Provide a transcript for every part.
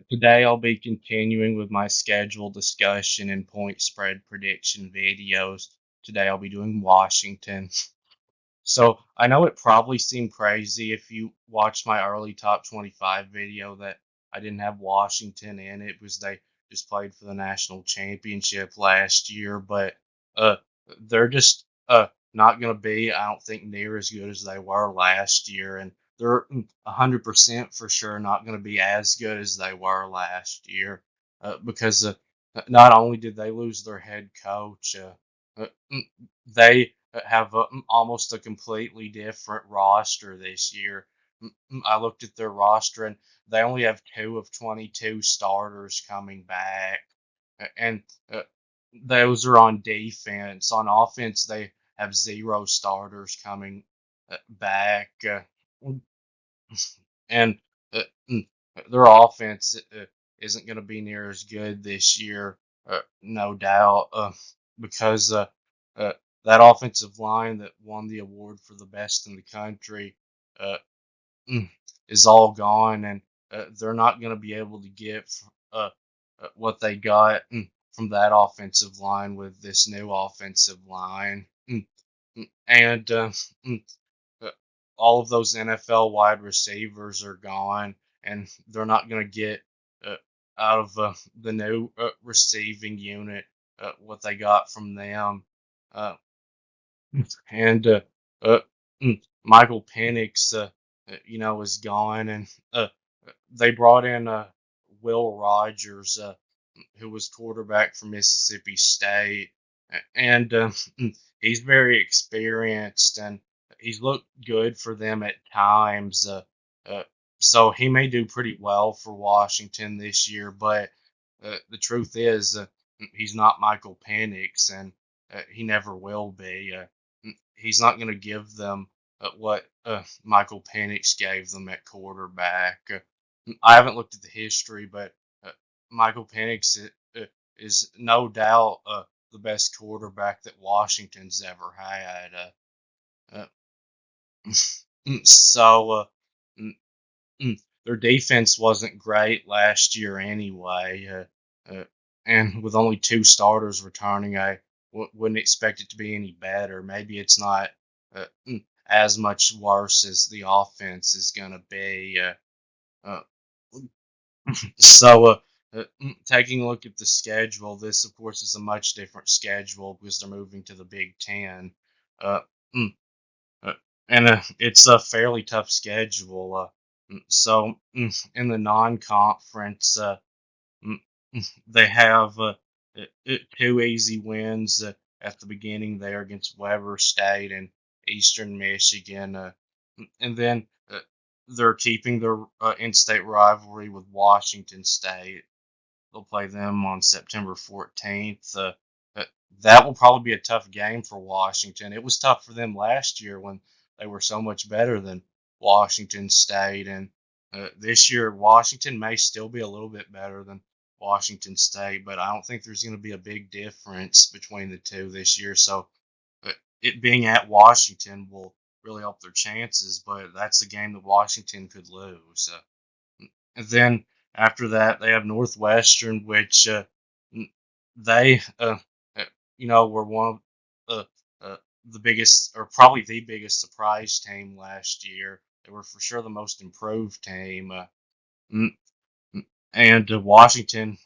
Today I'll be continuing with my schedule discussion and point spread prediction videos. Today I'll be doing Washington. So I know it probably seemed crazy if you watched my early top 25 video that I didn't have Washington in it because they just played for the national championship last year, but uh, they're just not going to be, I don't think, near as good as they were last year, and they're 100% for sure not going to be as good as they were last year because not only did they lose their head coach, they have almost a completely different roster this year. I looked at their roster and they only have two of 22 starters coming back, and those are on defense. On offense, they have zero starters coming back, and uh, mm, their offense isn't going to be near as good this year, no doubt, because uh, that offensive line that won the award for the best in the country uh, mm, is all gone, and they're not going to be able to get what they got from that offensive line with this new offensive line. And mm, uh, all of those NFL wide receivers are gone, and they're not going to get uh, out of the new receiving unit what they got from them. Uh, and uh, Michael Penix, is gone, and they brought in Will Rogers, who was quarterback for Mississippi State, and he's very experienced, and he's looked good for them at times. Uh, so he may do pretty well for Washington this year, but the truth is, he's not Michael Penix, and he never will be. He's not going to give them what Michael Penix gave them at quarterback. I haven't looked at the history, but uh, Michael Penix is no doubt the best quarterback that Washington's ever had. So mm, their defense wasn't great last year anyway, and with only two starters returning, I wouldn't expect it to be any better. Maybe it's not as much worse as the offense is going to be. Uh, Taking a look at the schedule, this of course is a much different schedule because they're moving to the Big Ten. Uh, mm, uh, and it's a fairly tough schedule. In the non-conference, mm, they have two easy wins at the beginning there against Weber State and Eastern Michigan, and then they're keeping their in-state rivalry with Washington State. They'll play them on September 14th. Uh, that will probably be a tough game for Washington. It was tough for them last year when they were so much better than Washington State, and this year Washington may still be a little bit better than Washington State, but I don't think there's going to be a big difference between the two this year. So it being at Washington will really help their chances, but that's a game that Washington could lose. And then after that, they have Northwestern, which they, were one of the biggest, or probably the biggest surprise team last year. They were for sure the most improved team. Mm, and Washington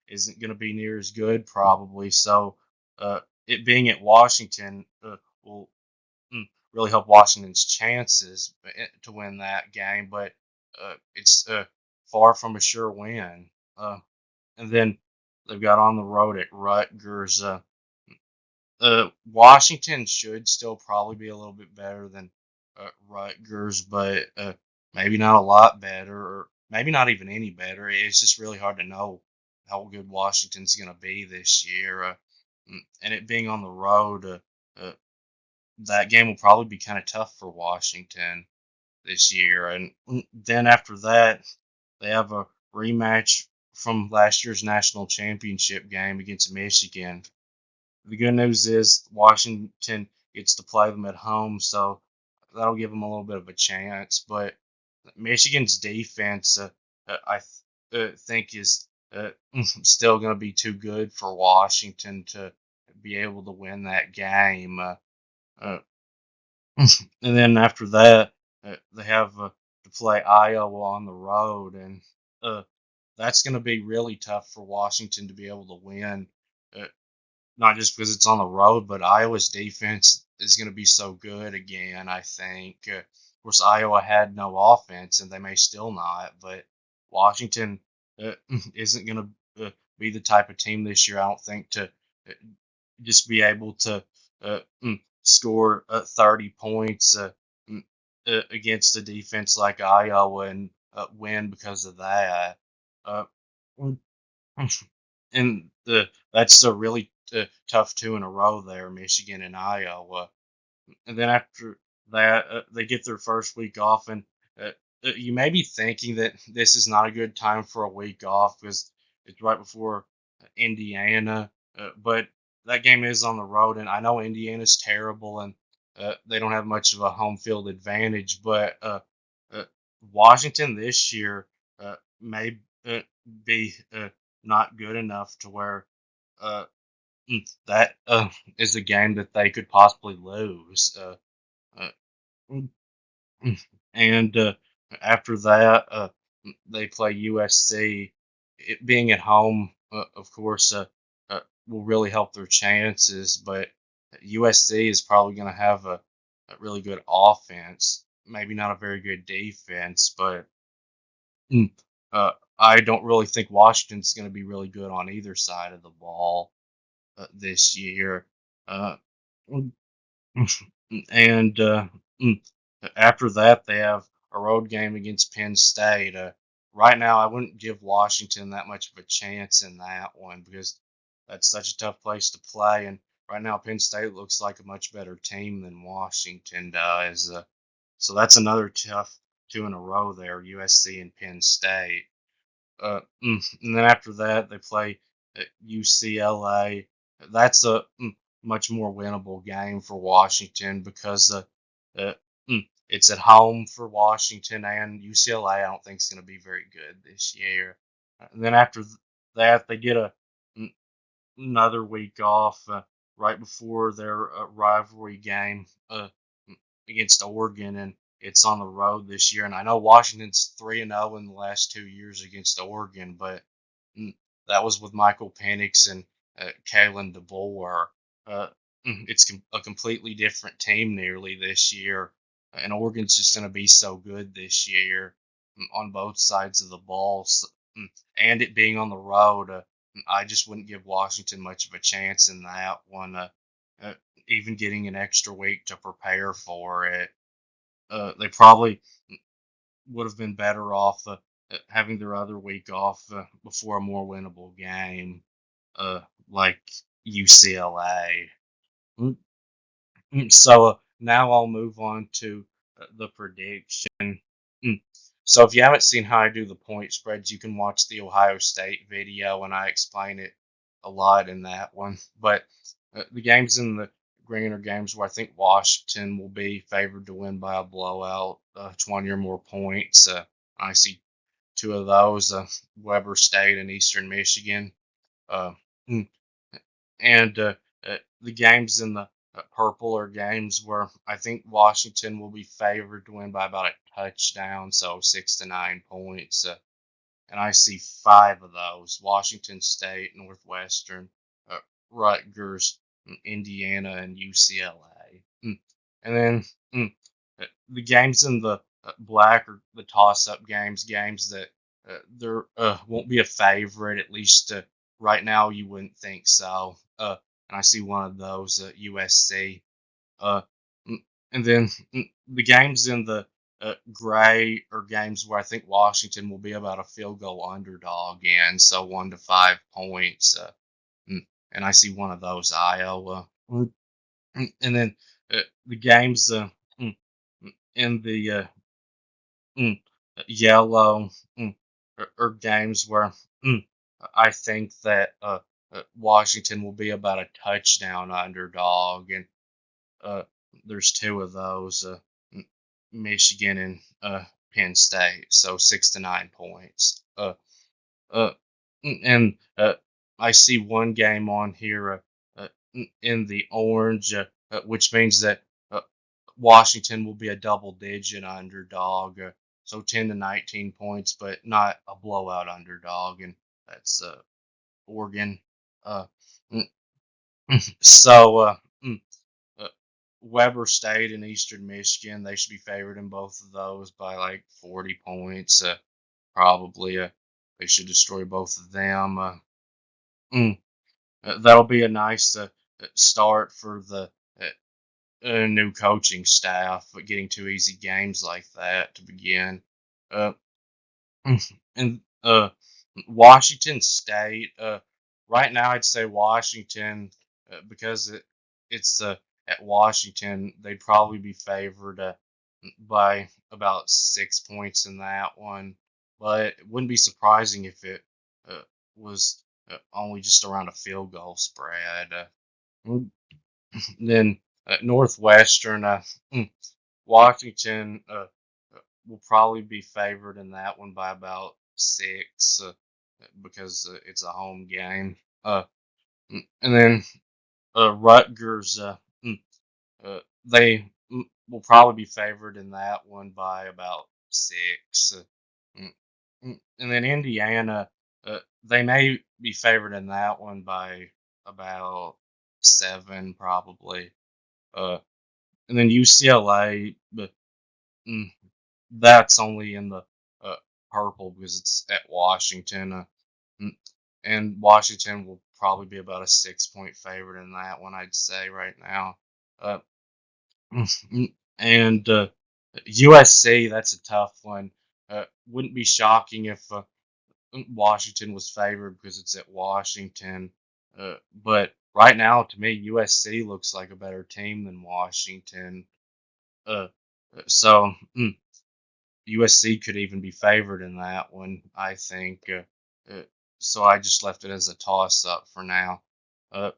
isn't going to be near as good, probably. So it being at Washington will really help Washington's chances to win that game, but it's far from a sure win. And then they've got on the road at Rutgers. Washington should still probably be a little bit better than Rutgers, but maybe not a lot better, or maybe not even any better. It's just really hard to know how good Washington's going to be this year. And it being on the road, uh, that game will probably be kind of tough for Washington this year. And then after that, they have a rematch from last year's national championship game against Michigan. The good news is Washington gets to play them at home, so that'll give them a little bit of a chance. But Michigan's defense, I think is still going to be too good for Washington to be able to win that game. Uh, and then after that, they have to play Iowa on the road, and uh, that's going to be really tough for Washington to be able to win. Uh, Not just because it's on the road, but Iowa's defense is going to be so good again. I think. Of course, Iowa had no offense, and they may still not. But Washington isn't going to be the type of team this year. I don't think to just be able to score 30 points against a defense like Iowa and win because of that. Uh, and that's a really tough two in a row there, Michigan and Iowa. And then after that, they get their first week off, and uh, you may be thinking that this is not a good time for a week off because it's right before Indiana. But that game is on the road, and I know Indiana's terrible, and they don't have much of a home field advantage. But uh, Washington this year may be not good enough to where uh, that is a game that they could possibly lose. Uh, mm, and after that, they play USC. It being at home, of course, will really help their chances. But USC is probably going to have a really good offense, maybe not a very good defense, but mm, I don't really think Washington's going to be really good on either side of the ball this year. Uh, and mm, after that, they have a road game against Penn State. Right now, I wouldn't give Washington that much of a chance in that one because that's such a tough place to play. And right now, Penn State looks like a much better team than Washington does. So that's another tough two in a row there, USC and Penn State. And then after that, they play UCLA. That's a much more winnable game for Washington because uh, it's at home for Washington and UCLA. I don't think is going to be very good this year. And then after that, they get mm, another week off right before their rivalry game against Oregon, and it's on the road this year. And I know Washington's 3-0 in the last 2 years against Oregon, but mm, that was with Michael Penix and Kalen DeBoer. Uh, it's a completely different team nearly this year, and Oregon's just going to be so good this year on both sides of the ball. So, and it being on the road, I just wouldn't give Washington much of a chance in that one. Uh, Even getting an extra week to prepare for it, they probably would have been better off having their other week off before a more winnable game, like UCLA. So now I'll move on to the prediction. Mm. So if you haven't seen how I do the point spreads, you can watch the Ohio State video, and I explain it a lot in that one. But the games in the greener games where I think Washington will be favored to win by a blowout, 20 or more points. I see two of those, Weber State and Eastern Michigan. Uh, mm, and the games in the purple are games where I think Washington will be favored to win by about a touchdown, so 6 to 9 points. And I see five of those: Washington State, Northwestern, uh, Rutgers, Indiana, and UCLA. And then the games in the black are the toss-up games, games that there won't be a favorite, at least right now you wouldn't think so. And I see one of those, USC. Uh, and then the games in the gray are games where I think Washington will be about a field goal underdog in, so 1 to 5 points. And I see one of those, Iowa. And then the games in the mm, yellow are games where mm, I think that Washington will be about a touchdown underdog, and uh, there's two of those, Michigan and Penn State, so 6 to 9 points. Uh, and I see one game on here in the orange, which means that uh, Washington will be a double-digit underdog, so 10 to 19 points, but not a blowout underdog, and that's Oregon. Uh, mm, so mm, uh, Weber State and Eastern Michigan, they should be favored in both of those by like 40 points. Probably they should destroy both of them. Mm, that'll be a nice start for the new coaching staff, but getting two easy games like that to begin. Uh, and Washington State. Right now, I'd say Washington because it's at Washington. They'd probably be favored by about 6 points in that one, but it wouldn't be surprising if it was only just around a field goal spread. Mm, then Northwestern, Washington will probably be favored in that one by about 6 because it's a home game. And then Rutgers, they will probably be favored in that one by about 6. Mm, and then Indiana, they may be favored in that one by about 7, probably. Uh, and then UCLA, but mm, that's only in the uh, purple because it's at Washington. Mm, and Washington will probably be about a 6 point favorite in that one, I'd say, right now. Uh, and USC, that's a tough one. Wouldn't be shocking if Washington was favored because it's at Washington. But right now, to me, USC looks like a better team than Washington. Uh, so USC could even be favored in that one, I think. So I just left it as a toss up for now. Uh,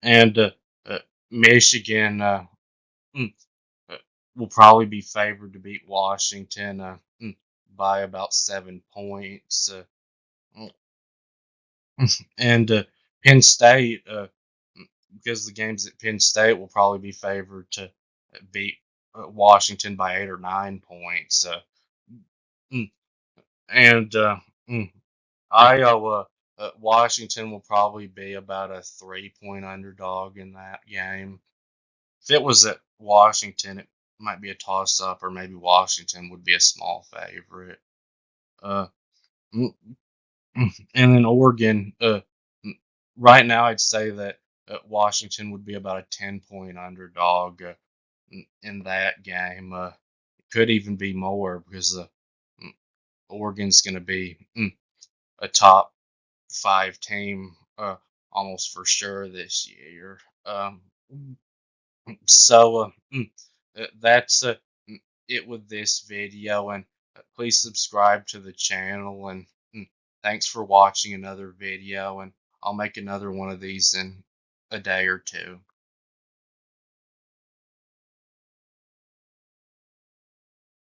and uh, Michigan mm, uh, will probably be favored to beat Washington by about 7 points. Mm, and Penn State, because the games at Penn State will probably be favored to beat Washington by 8 or 9 points. Mm, and mm, Iowa, Washington will probably be about a 3 point underdog in that game. If it was at Washington, it might be a toss up, or maybe Washington would be a small favorite. Uh, mm, and then Oregon, right now, I'd say that Washington would be about a 10 point underdog in that game. Could even be more because mm, Oregon's going to be a top 5 team almost for sure this year. So that's it with this video, and please subscribe to the channel, and thanks for watching another video, and I'll make another one of these in a day or two.